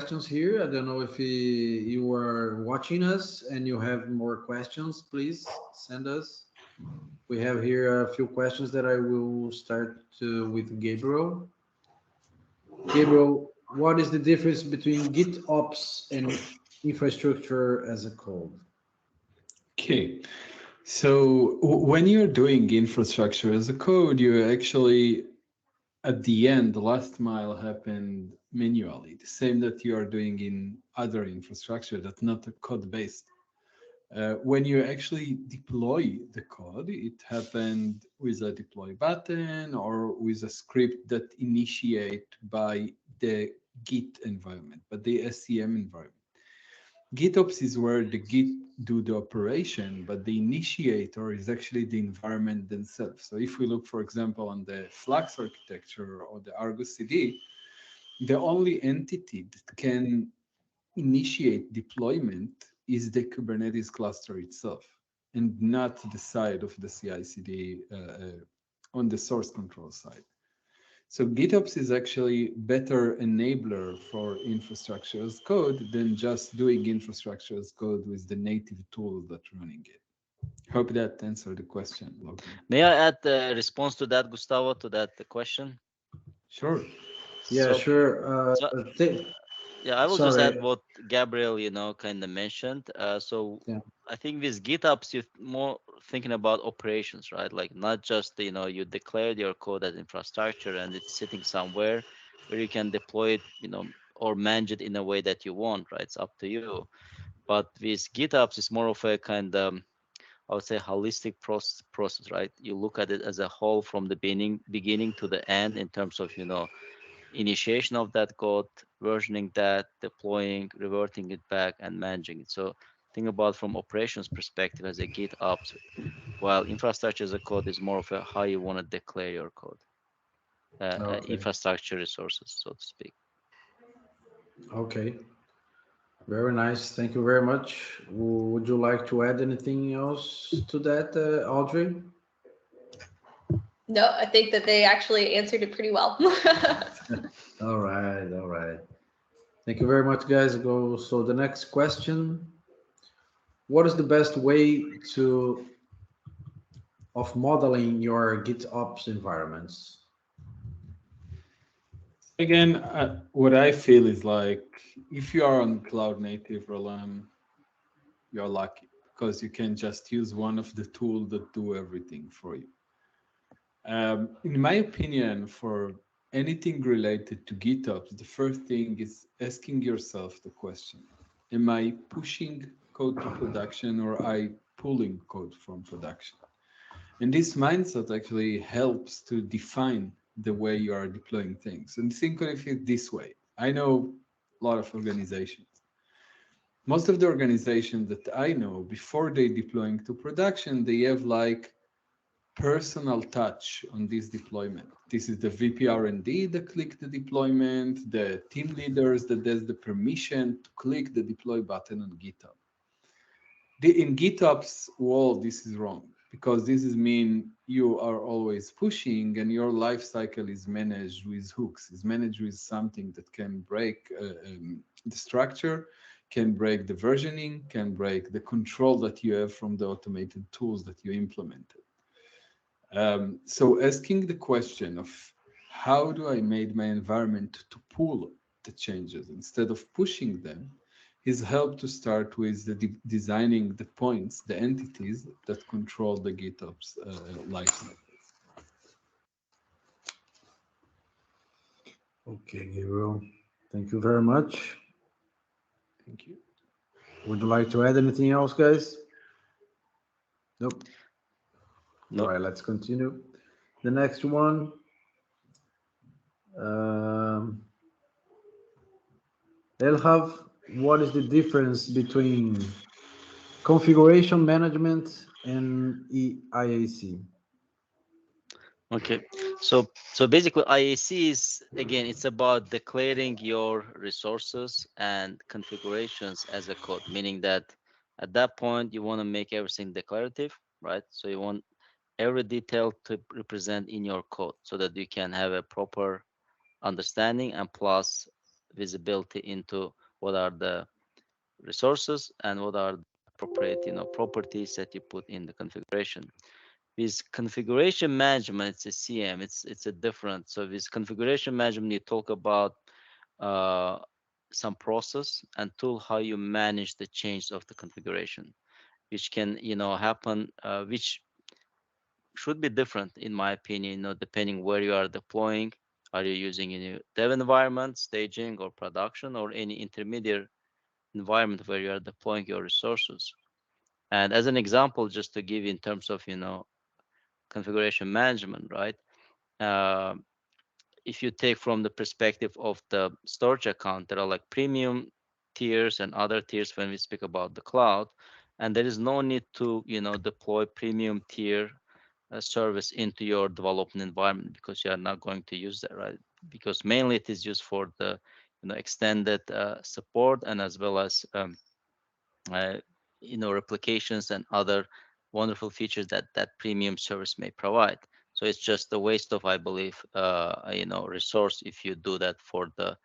questions here. I don't know if you are watching us and you have more questions, please send us. We have here a few questions that I will start with Gabriel. Gabriel, what is the difference between GitOps and infrastructure as a code? Okay. So when you're doing infrastructure as a code, you actually, at the end, the last mile happened manually, the same that you are doing in other infrastructure that's not a code based. When you actually deploy the code, it happened with a deploy button or with a script that initiate by the Git environment, but the SCM environment. GitOps is where the Git do the operation, but the initiator is actually the environment themselves. So if we look, for example, on the Flux architecture or the Argo CD, the only entity that can initiate deployment is the Kubernetes cluster itself, and not the side of the CI/CD on the source control side. So GitOps is actually better enabler for infrastructure as code than just doing infrastructure as code with the native tool that's running it. Hope that answered the question, Logan. May I add a response to that, Gustavo, to that question? Sure. Yeah, So, sure. so yeah, I will just Sorry. add what Gabriel, kind of mentioned. So Yeah. I think with GitOps, you're more thinking about operations, right? Like not just, you declared your code as infrastructure and it's sitting somewhere where you can deploy it, or manage it in a way that you want, right? It's up to you. But with GitOps, it's more of a kind of, I would say, holistic process, right? You look at it as a whole from the beginning to the end in terms of, initiation of that code, versioning that, deploying, reverting it back, and managing it. So think about from operations perspective as a GitOps, while infrastructure as a code is more of a how you want to declare your code, Okay. infrastructure resources, so to speak. Okay. Very nice. Thank you very much. Would you like to add anything else to that, Audrey? No, I think that they actually answered it pretty well. All right. All right. Thank you very much, guys. Go. So the next question: what is the best way to of modeling your GitOps environments? Again, what I feel is like if you are on cloud native Roland, you're lucky because you can just use one of the tools that do everything for you. In my opinion, for anything related to GitOps, the first thing is asking yourself the question, am I pushing code to production or I pulling code from production? And this mindset actually helps to define the way you are deploying things. And think of it this way. I know a lot of organizations. Most of the organizations that I know, before they deploying to production, they have like personal touch on this deployment. This is the VP R&D that click the deployment, the team leaders that has the permission to click the deploy button on GitHub. In GitOps world, this is wrong because this is mean you are always pushing and your life cycle is managed with hooks, is managed with something that can break the structure, can break the versioning, can break the control that you have from the automated tools that you implemented. So asking the question of how do I make my environment to pull the changes instead of pushing them is help to start with the designing the points, the entities that control the GitOps lifecycle. Okay, Gabriel. Thank you very much. Thank you. Would you like to add anything else, guys? Nope. No. All right, let's continue. The next one. Elkhan, what is the difference between configuration management and IAC? Okay, so basically IAC is, again, it's about declaring your resources and configurations as a code, meaning that at that point you want to make everything declarative, right? So you want every detail to represent in your code so that you can have a proper understanding and plus visibility into what are the resources and what are the appropriate, properties that you put in the configuration. With configuration management, it's a CM, it's a different. So with configuration management, you talk about some process and tool how you manage the change of the configuration, which can happen, which should be different in my opinion, depending where you are deploying. Are you using in a dev environment, staging, or production, or any intermediate environment where you are deploying your resources? And as an example, just to give you in terms of configuration management, right? Uh, if you take from the perspective of the storage account, there are like premium tiers and other tiers when we speak about the cloud, and there is no need to deploy premium tier service into your development environment because you are not going to use that, right? Because mainly it is used for the extended support and as well as uh, replications and other wonderful features that that premium service may provide. So it's just a waste of, I believe, resource if you do that for the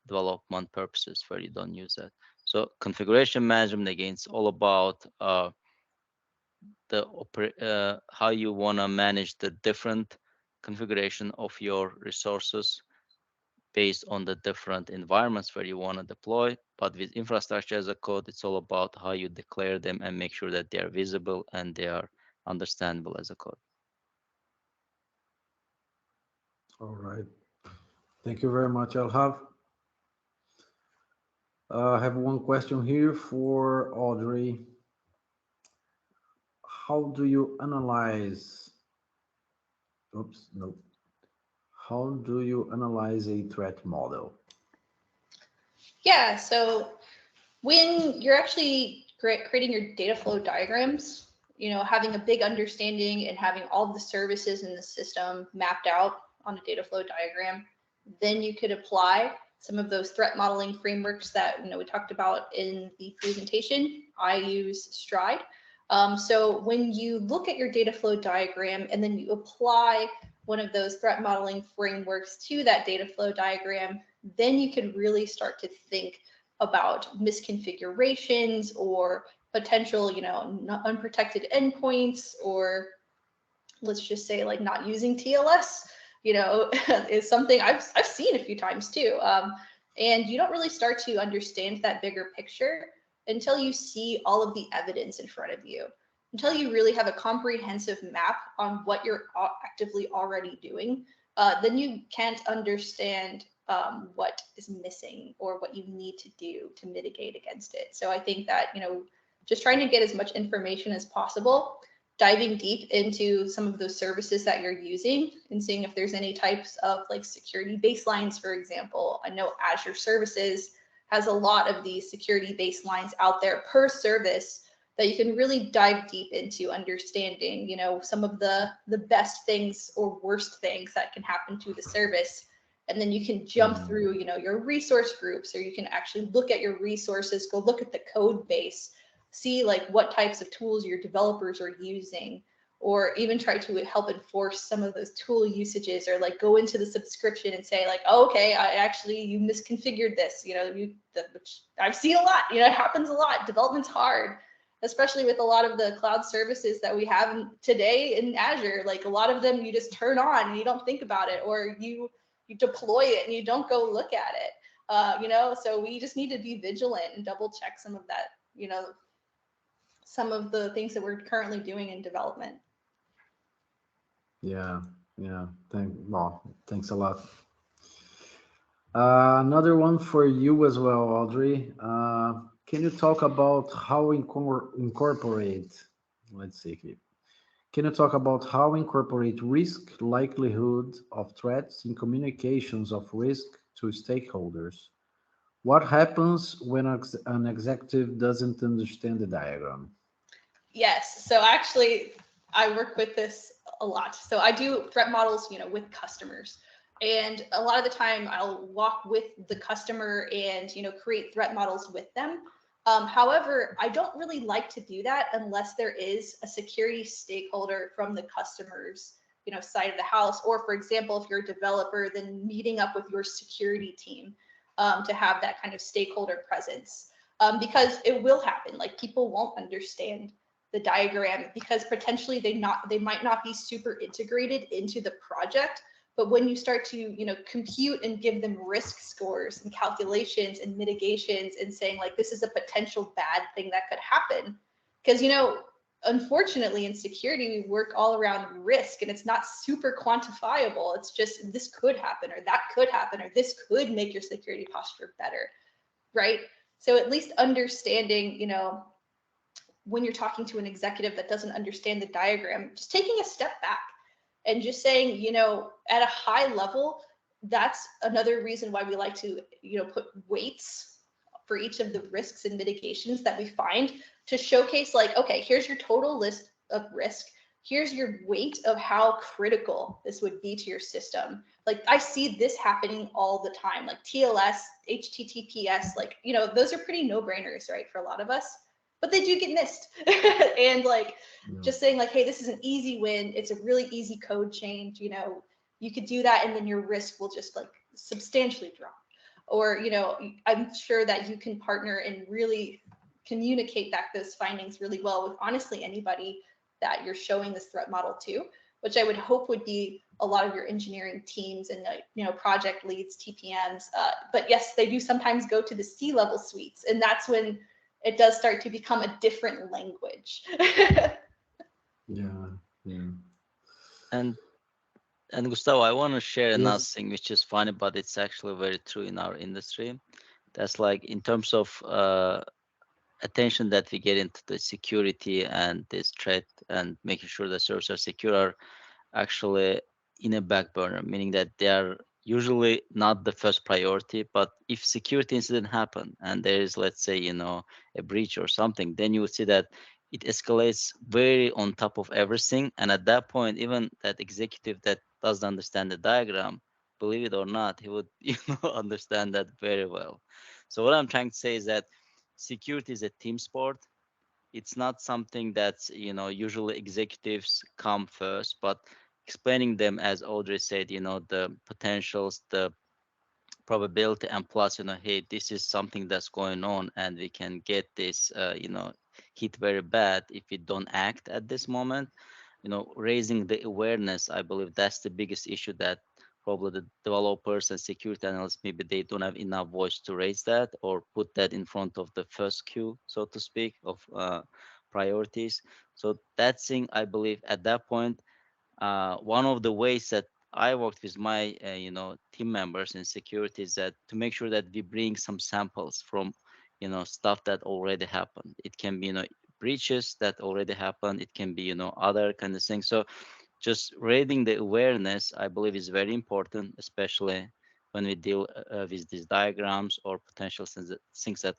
development purposes where you don't use that. So configuration management, again, it's all about how you want to manage the different configuration of your resources based on the different environments where you want to deploy. But with infrastructure as a code, it's all about how you declare them and make sure that they are visible and they are understandable as a code. All right. Thank you very much, Elhav. I have one question here for Audrey. How do you analyze, oops, no. How do you analyze a threat model? Yeah, so when you're actually creating your data flow diagrams, having a big understanding and having all the services in the system mapped out on a data flow diagram, then you could apply some of those threat modeling frameworks that we talked about in the presentation. I use Stride. So when you look at your data flow diagram and then you apply one of those threat modeling frameworks to that data flow diagram, then you can really start to think about misconfigurations or potential, unprotected endpoints, or let's just say like not using TLS, is something I've seen a few times too. And you don't really start to understand that bigger picture until you see all of the evidence in front of you, until you really have a comprehensive map on what you're actively already doing. Then you can't understand what is missing or what you need to do to mitigate against it. So I think that, just trying to get as much information as possible, diving deep into some of those services that you're using and seeing if there's any types of like security baselines, for example. I know Azure Services has a lot of these security baselines out there per service that you can really dive deep into understanding, some of the best things or worst things that can happen to the service. And then you can jump through, your resource groups, or you can actually look at your resources, go look at the code base, see like what types of tools your developers are using, or even try to help enforce some of those tool usages, or like go into the subscription and say like, oh, okay, you misconfigured this, which I've seen a lot, it happens a lot. Development's hard, especially with a lot of the cloud services that we have today in Azure. Like a lot of them you just turn on and you don't think about it, or you deploy it and you don't go look at it. So we just need to be vigilant and double check some of that, some of the things that we're currently doing in development. Yeah, thanks a lot. Another one for you as well, Audrey. Can you talk about how incorporate, let's see here. Can you talk about how incorporate risk, likelihood of threats in communications of risk to stakeholders? What happens when an executive doesn't understand the diagram? Yes, so actually I work with this a lot. So I do threat models, with customers. And a lot of the time I'll walk with the customer and, create threat models with them. However, I don't really like to do that unless there is a security stakeholder from the customer's, side of the house. Or for example, if you're a developer, then meeting up with your security team. to have that kind of stakeholder presence, because it will happen. Like people won't understand the diagram because potentially they might not be super integrated into the project. But when you start to, compute and give them risk scores and calculations and mitigations and saying like, this is a potential bad thing that could happen. Because, unfortunately in security, we work all around risk and it's not super quantifiable. It's just, this could happen or that could happen, or this could make your security posture better, right? So at least understanding, when you're talking to an executive that doesn't understand the diagram, just taking a step back and just saying, at a high level, that's another reason why we like to, put weights for each of the risks and mitigations that we find, to showcase like, okay, here's your total list of risk. Here's your weight of how critical this would be to your system. Like I see this happening all the time, like TLS, HTTPS, like, those are pretty no-brainers, right, for a lot of us, but they do get missed. And like, just saying like, hey, this is an easy win. It's a really easy code change. You could do that and then your risk will just like substantially drop. Or, I'm sure that you can partner and really communicate back those findings really well with honestly anybody that you're showing this threat model to, which I would hope would be a lot of your engineering teams and, project leads, TPMs. But yes, they do sometimes go to the C-level suites, and that's when it does start to become a different language. Yeah. And Gustavo, I want to share another Yes. thing which is funny, but it's actually very true in our industry. That's like in terms of attention that we get into the security and this threat and making sure the servers are secure are actually in a back burner, meaning that they are usually not the first priority. But if security incident happen and there is, let's say, a breach or something, then you would see that it escalates very on top of everything. And at that point, even that executive that doesn't understand the diagram, believe it or not, he would understand that very well. So what I'm trying to say is that security is a team sport. It's not something that's usually executives come first, but explaining them, as Audrey said, the potentials, the probability, and plus, hey, this is something that's going on and we can get this hit very bad if we don't act at this moment. Raising the awareness, I believe that's the biggest issue, that probably the developers and security analysts, maybe they don't have enough voice to raise that or put that in front of the first queue, so to speak, of priorities. So that thing, I believe, at that point, one of the ways that I worked with my team members in security is that to make sure that we bring some samples from stuff that already happened. It can be breaches that already happened. It can be other kind of things. So just raising the awareness, I believe, is very important, especially when we deal with these diagrams or potential things that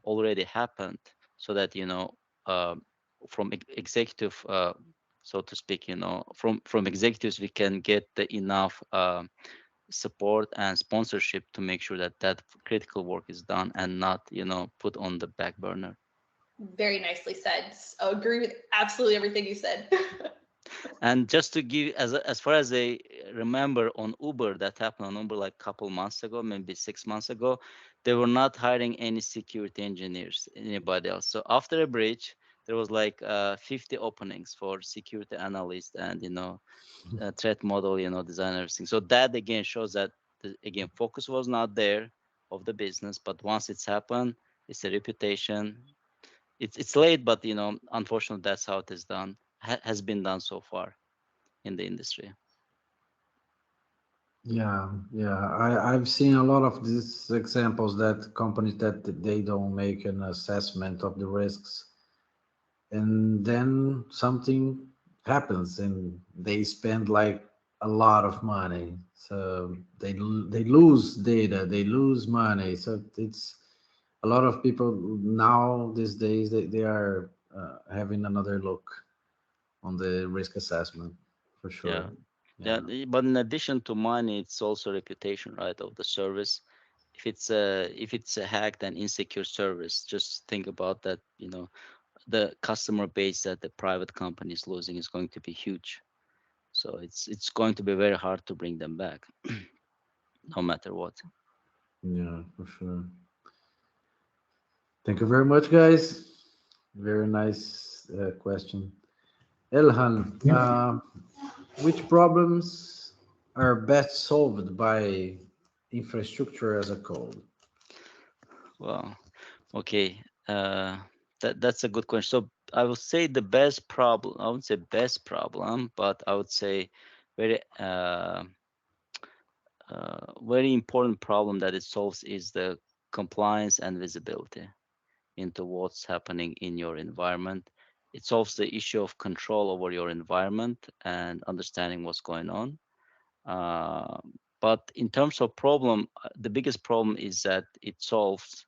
already happened, so that from executive, so to speak, from executives, we can get the enough support and sponsorship to make sure that that critical work is done and not put on the back burner. Very nicely said. I agree with absolutely everything you said. And just to give, as far as I remember, on Uber, that happened on Uber like a couple months ago, maybe 6 months ago, they were not hiring any security engineers, anybody else. So after a breach, there was like 50 openings for security analysts and threat model designers. So that again shows that again focus was not there of the business, but once it's happened, it's a reputation. It's late, but unfortunately, that's how it is done. Has been done so far in the industry. Yeah. I've seen a lot of these examples that companies that they don't make an assessment of the risks, and then something happens and they spend like a lot of money. So they lose data, they lose money. So it's a lot of people now these days they are having another look on the risk assessment for Yeah. sure. Yeah. Yeah. But in addition to money, it's also reputation, right, of the service. If it's a hacked and insecure service, just think about that. The customer base that the private company is losing is going to be huge. So it's going to be very hard to bring them back, no matter what. Yeah, for sure. Thank you very much, guys. Very nice question. Elhan, which problems are best solved by infrastructure as a code? Well, okay. That's a good question. So I would say the best problem, I wouldn't say best problem, but I would say very very important problem that it solves is the compliance and visibility into what's happening in your environment. It solves the issue of control over your environment and understanding what's going on. Uh, but in terms of problem, the biggest problem is that it solves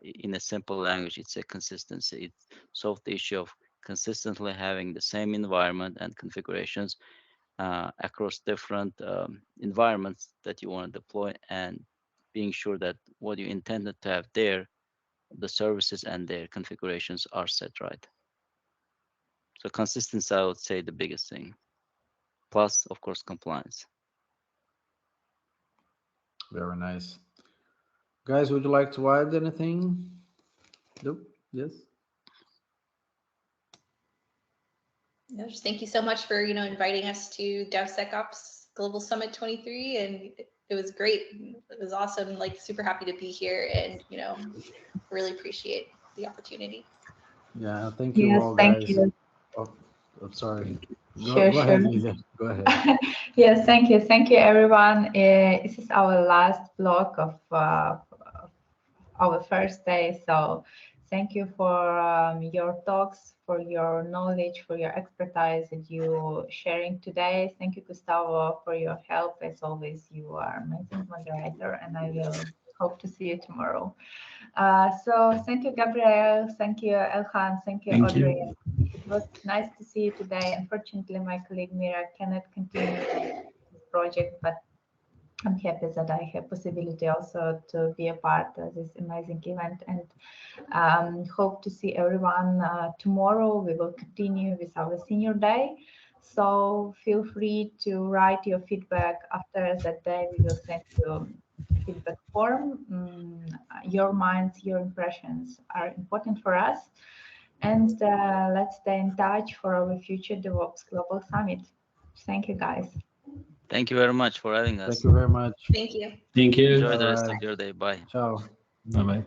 in a simple language. It's a consistency. It solves the issue of consistently having the same environment and configurations across different environments that you want to deploy, and being sure that what you intended to have there, the services and their configurations are set right. So consistency, I would say, the biggest thing. Plus, of course, compliance. Very nice. Guys, would you like to add anything? Nope. Yes. No, just thank you so much for inviting us to DevSecOps Global Summit 23, and it was great. It was awesome. Like super happy to be here, and really appreciate the opportunity. Yeah. Thank you Yes, all, thank guys. you. Oh, I'm sorry. Sure, Go ahead, sure. Lisa. Go ahead. Yes, thank you. Thank you, everyone. This is our last block of our first day. So thank you for your talks, for your knowledge, for your expertise that you sharing today. Thank you, Gustavo, for your help. As always, you are amazing moderator, and I will hope to see you tomorrow. So thank you, Gabriel. Thank you, Elkhan. Thank you, Thank Audrey. you. It was nice to see you today. Unfortunately, my colleague Mira cannot continue this project, but I'm happy that I have possibility also to be a part of this amazing event, and hope to see everyone tomorrow. We will continue with our senior day. So feel free to write your feedback after that day. We will send you feedback form. Your minds, your impressions are important for us. And let's stay in touch for our future DevOps Global Summit. Thank you, guys. Thank you very much for having us. Thank you very much. Thank you. Thank you. Enjoy the rest Alright. of your day. Bye. Ciao. Bye bye.